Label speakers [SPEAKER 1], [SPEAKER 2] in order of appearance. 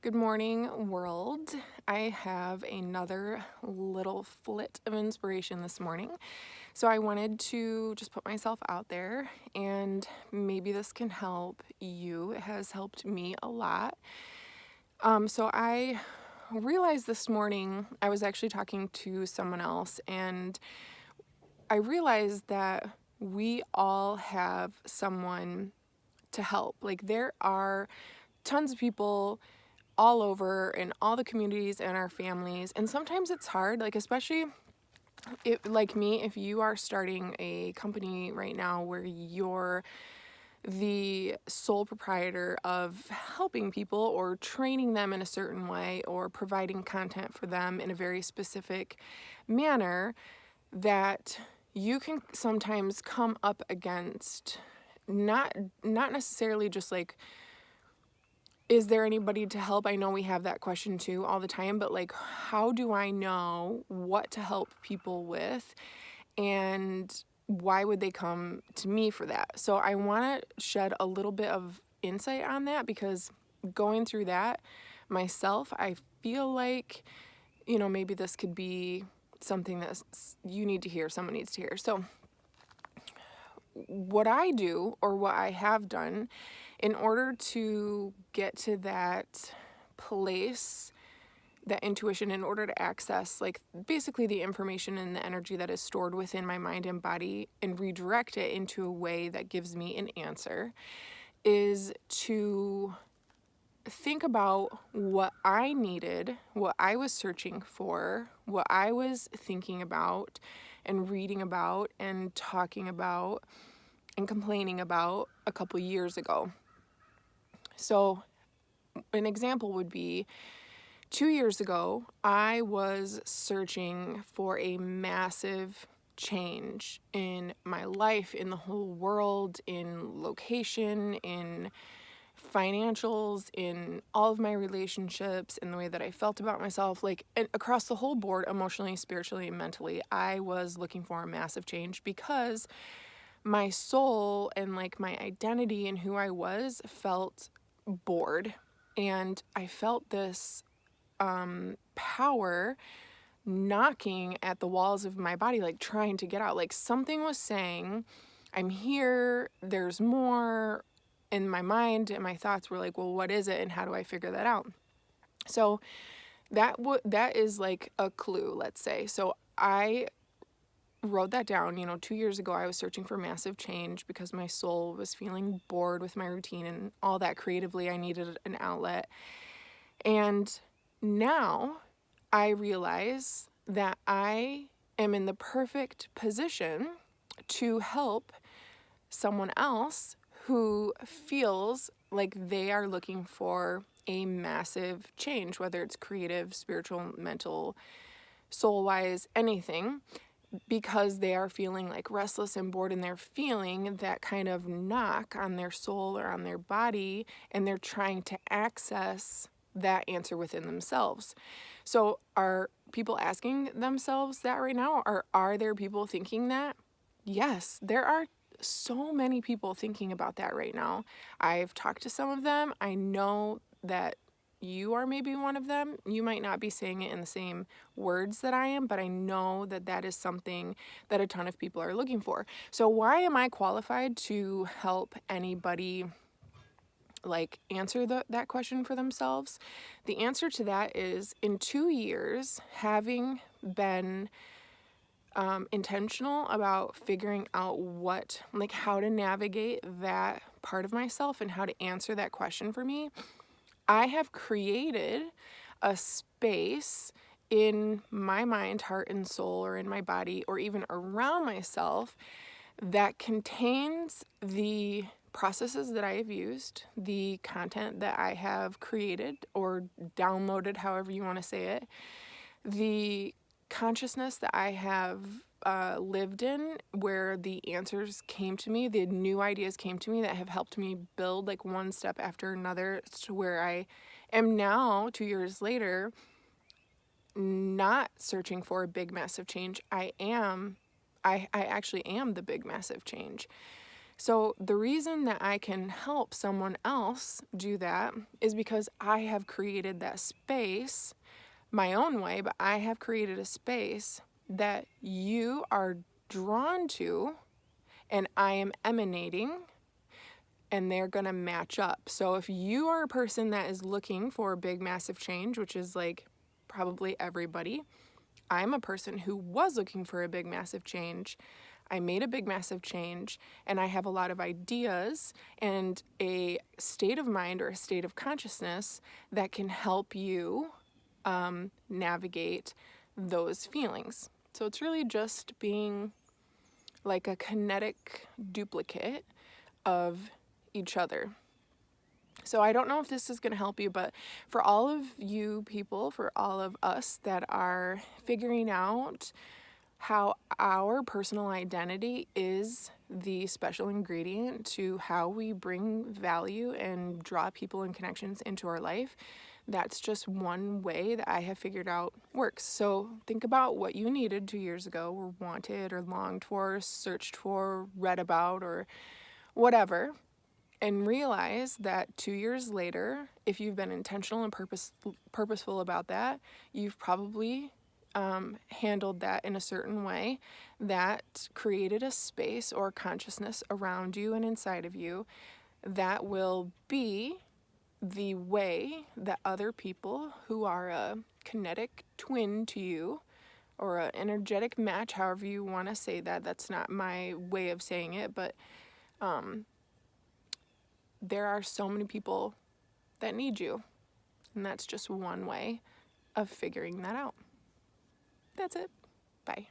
[SPEAKER 1] Good morning, world. I have another little flit of inspiration this morning. So I wanted to just put myself out there and maybe this can help you. It has helped me a lot. So I realized this morning I was actually talking to someone else and I realized that we all have someone to help. Like there are tons of people all over in all the communities and our families, and sometimes it's hard, like especially if, like me, if you are starting a company right now where you're the sole proprietor of helping people or training them in a certain way or providing content for them in a very specific manner, that you can sometimes come up against not necessarily just like, is there anybody to help? I know we have that question too all the time, but like, how do I know what to help people with? And why would they come to me for that? So I want to shed a little bit of insight on that because going through that myself, I feel like, maybe this could be something that you need to hear, someone needs to hear. So what I do or what I have done in order to get to that place, that intuition, in order to access like basically the information and the energy that is stored within my mind and body and redirect it into a way that gives me an answer, is to think about what I needed, what I was searching for, what I was thinking about and reading about and talking about and complaining about a couple years ago. So an example would be 2 years ago, I was searching for a massive change in my life, in the whole world, in location, in financials, in all of my relationships, in the way that I felt about myself, like across the whole board, emotionally, spiritually, and mentally. I was looking for a massive change because my soul and like my identity and who I was felt bored. And I felt this power knocking at the walls of my body, like trying to get out. Like something was saying, I'm here, there's more. In my mind and my thoughts were like, well, what is it and how do I figure that out? So that is like a clue, let's say. So I wrote that down. 2 years ago, I was searching for massive change because my soul was feeling bored with my routine and all that. Creatively, I needed an outlet. And now I realize that I am in the perfect position to help someone else who feels like they are looking for a massive change, whether it's creative, spiritual, mental, soul-wise, anything, because they are feeling like restless and bored and they're feeling that kind of knock on their soul or on their body, and they're trying to access that answer within themselves. So are people asking themselves that right now? Or are there people thinking that? Yes, there are so many people thinking about that right now. I've talked to some of them. I know that you are maybe one of them. You might not be saying it in the same words that I am, but I know that that is something that a ton of people are looking for. So why am I qualified to help anybody like answer that question for themselves? The answer to that is, in 2 years, having been intentional about figuring out how to navigate that part of myself and how to answer that question for me, I have created a space in my mind, heart, and soul, or in my body, or even around myself that contains the processes that I have used, the content that I have created or downloaded, however you want to say it, the consciousness that I have lived in, where the answers came to me, the new ideas came to me that have helped me build like one step after another to where I am now, 2 years later, not searching for a big massive change. I actually am the big massive change. So the reason that I can help someone else do that is because I have created that space my own way, but I have created a space that you are drawn to and I am emanating, and they're going to match up. So if you are a person that is looking for big, massive change, which is like probably everybody, I'm a person who was looking for a big, massive change. I made a big, massive change, and I have a lot of ideas and a state of mind or a state of consciousness that can help you navigate those feelings. So it's really just being like a kinetic duplicate of each other. So I don't know if this is going to help you, but for all of you people, for all of us that are figuring out how our personal identity is the special ingredient to how we bring value and draw people and connections into our life, that's just one way that I have figured out works. So think about what you needed 2 years ago, or wanted, or longed for, searched for, read about, or whatever, and realize that 2 years later, if you've been intentional and purposeful about that, you've probably handled that in a certain way that created a space or consciousness around you and inside of you that will be the way that other people who are a kinetic twin to you or an energetic match, however you want to say that, that's not my way of saying it, but there are so many people that need you, and that's just one way of figuring that out. That's it. Bye.